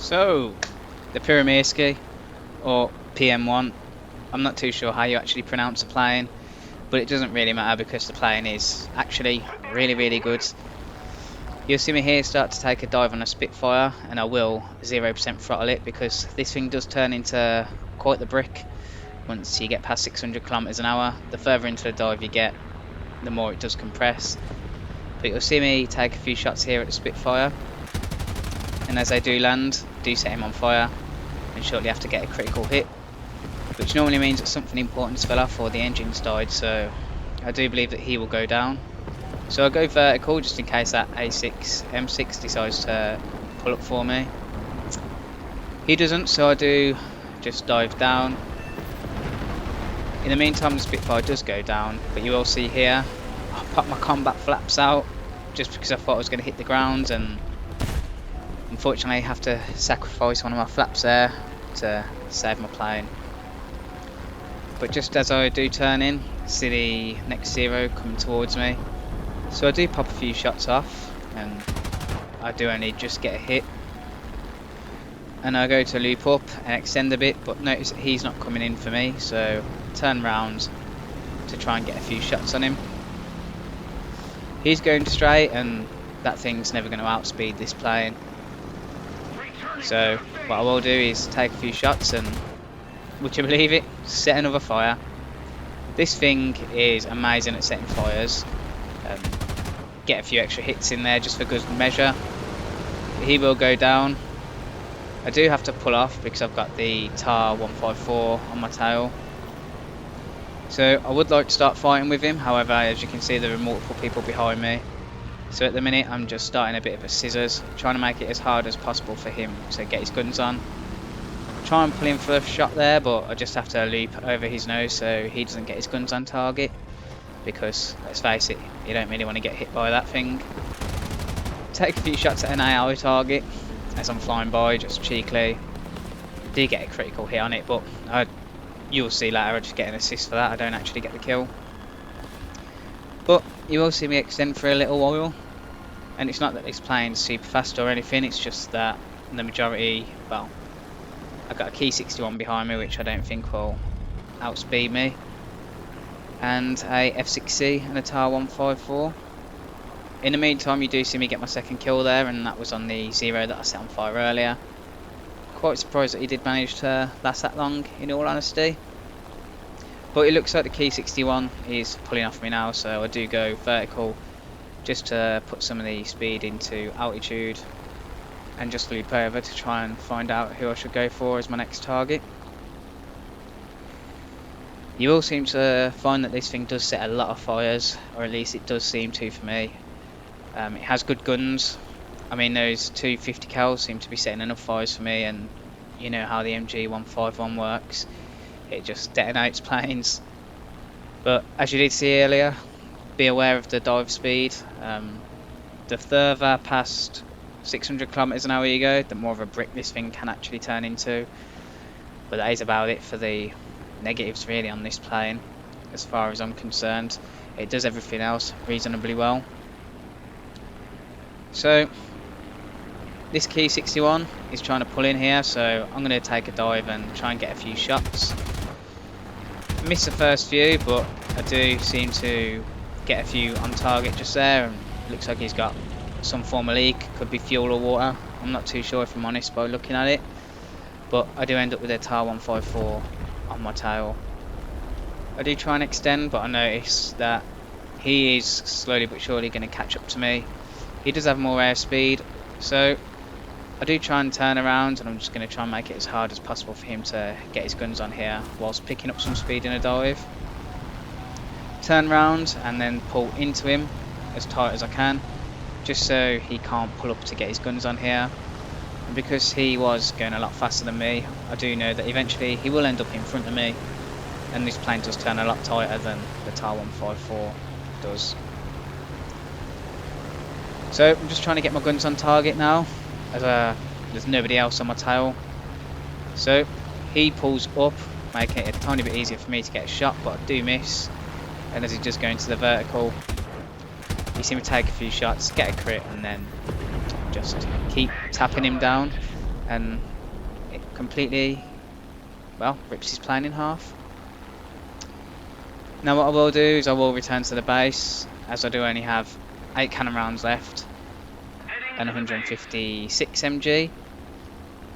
So, the Pyorremyrsky, or PM-1, I'm not too sure how you actually pronounce the plane, but it doesn't really matter because the plane is actually really good. You'll see me here start to take a dive on a Spitfire, and I will 0% throttle it because this thing does turn into quite the brick once you get past 600 kilometers an hour. The further into the dive you get, the more it does compress. But you'll see me take a few shots here at the Spitfire, and as they do land, do set him on fire, and shortly after get a critical hit, which normally means that something important's fell off or the engine's died, so I do believe that he will go down. So I'll go vertical just in case that M6 decides to pull up for me. He doesn't, so I do just dive down. In the meantime, the Spitfire does go down, but you will see here I pop my combat flaps out just because I thought I was going to hit the ground, and unfortunately I have to sacrifice one of my flaps there to save my plane. But just as I do turn in, see the next Zero coming towards me, so I do pop a few shots off and I do only just get a hit, and I go to loop up and extend a bit, but notice that he's not coming in for me, so turn round to try and get a few shots on him. He's going straight and that thing's never going to outspeed this plane, so what I will do is take a few shots and, would you believe it, set another fire. This thing is amazing at setting fires. Get a few extra hits in there just for good measure. He will go down. I do have to pull off because I've got the TAR 154 on my tail. So I would like to start fighting with him, however as you can see there are multiple people behind me. So at the minute I'm just starting a bit of a scissors, trying to make it as hard as possible for him to get his guns on. Try and pull him for a shot there, but I just have to leap over his nose so he doesn't get his guns on target, because let's face it, you don't really want to get hit by that thing. Take a few shots at an AI target as I'm flying by just cheekily. Did get a critical hit on it, but you'll see later I just get an assist for that, I don't actually get the kill. But you will see me extend for a little while, and it's not that this plane's super fast or anything, it's just that the majority, well, I've got a Key 61 behind me which I don't think will outspeed me, and a F6C and a TAR 154. In the meantime you do see me get my second kill there, and that was on the Zero that I set on fire earlier. Quite surprised that he did manage to last that long, in all honesty. But it looks like the Key 61 is pulling off me now, so I do go vertical just to put some of the speed into altitude and just loop over to try and find out who I should go for as my next target. You will seem to find that this thing does set a lot of fires, or at least it does seem to for me. It has good guns. I mean, those two 50 cals seem to be setting enough fires for me, and you know how the MG151 works. It just detonates planes. But as you did see earlier, be aware of the dive speed. The further past 600 kilometers an hour you go, the more of a brick this thing can actually turn into. But that is about it for the negatives really on this plane, as far as I'm concerned. It does everything else reasonably well. So this Key 61 is trying to pull in here, so I'm going to take a dive and try and get a few shots. Missed the first few, but I do seem to get a few on target just there, and looks like he's got some form of leak, could be fuel or water, I'm not too sure if I'm honest by looking at it. But I do end up with a TAR 154 on my tail. I do try and extend, but I notice that he is slowly but surely going to catch up to me. He does have more airspeed, so I do try and turn around, and I'm just going to try and make it as hard as possible for him to get his guns on here whilst picking up some speed in a dive. Turn round and then pull into him as tight as I can, just so he can't pull up to get his guns on here. And because he was going a lot faster than me, I do know that eventually he will end up in front of me, and this plane does turn a lot tighter than the TAR 154 does. So I'm just trying to get my guns on target now, as there's nobody else on my tail. So he pulls up, making it a tiny bit easier for me to get a shot, but I do miss. And as he just goes into the vertical, you see me take a few shots, get a crit, and then just keep tapping him down and it completely, well, rips his plane in half. Now what I will do is I will return to the base, as I do only have 8 cannon rounds left and 156 MG.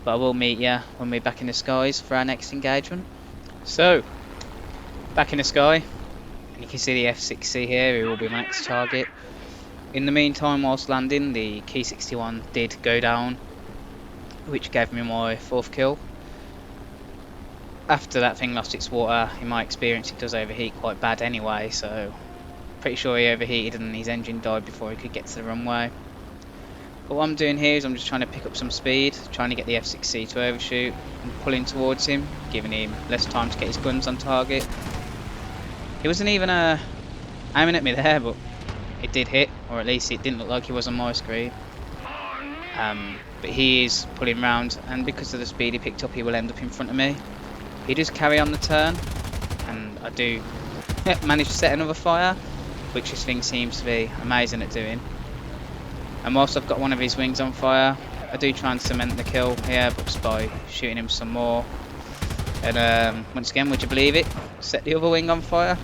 But I will meet you when we're back in the skies for our next engagement. So, back in the sky, and you can see the F6C here, who will be my next target. In the meantime, whilst landing, the Key 61 did go down, which gave me my 4th kill. After that thing lost its water, in my experience it does overheat quite bad anyway, so pretty sure he overheated and his engine died before he could get to the runway. But what I'm doing here is I'm just trying to pick up some speed, trying to get the F6C to overshoot and pulling towards him, giving him less time to get his guns on target. He wasn't even aiming at me there, but it did hit, or at least it didn't look like he was on my screen. But he is pulling round, and because of the speed he picked up, he will end up in front of me. He does carry on the turn, and I do manage to set another fire, which this thing seems to be amazing at doing. And whilst I've got one of his wings on fire, I do try and cement the kill here, but just by shooting him some more. And once again, would you believe it, set the other wing on fire.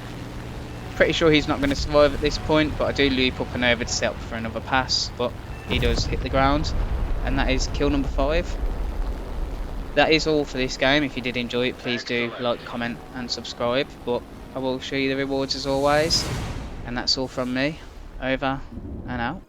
Pretty sure he's not going to survive at this point, but I do loop up and over to set up for another pass, but he does hit the ground, and that is kill number 5. That is all for this game. If you did enjoy it, please do like, comment and subscribe, but I will show you the rewards as always. And that's all from me. Over and out.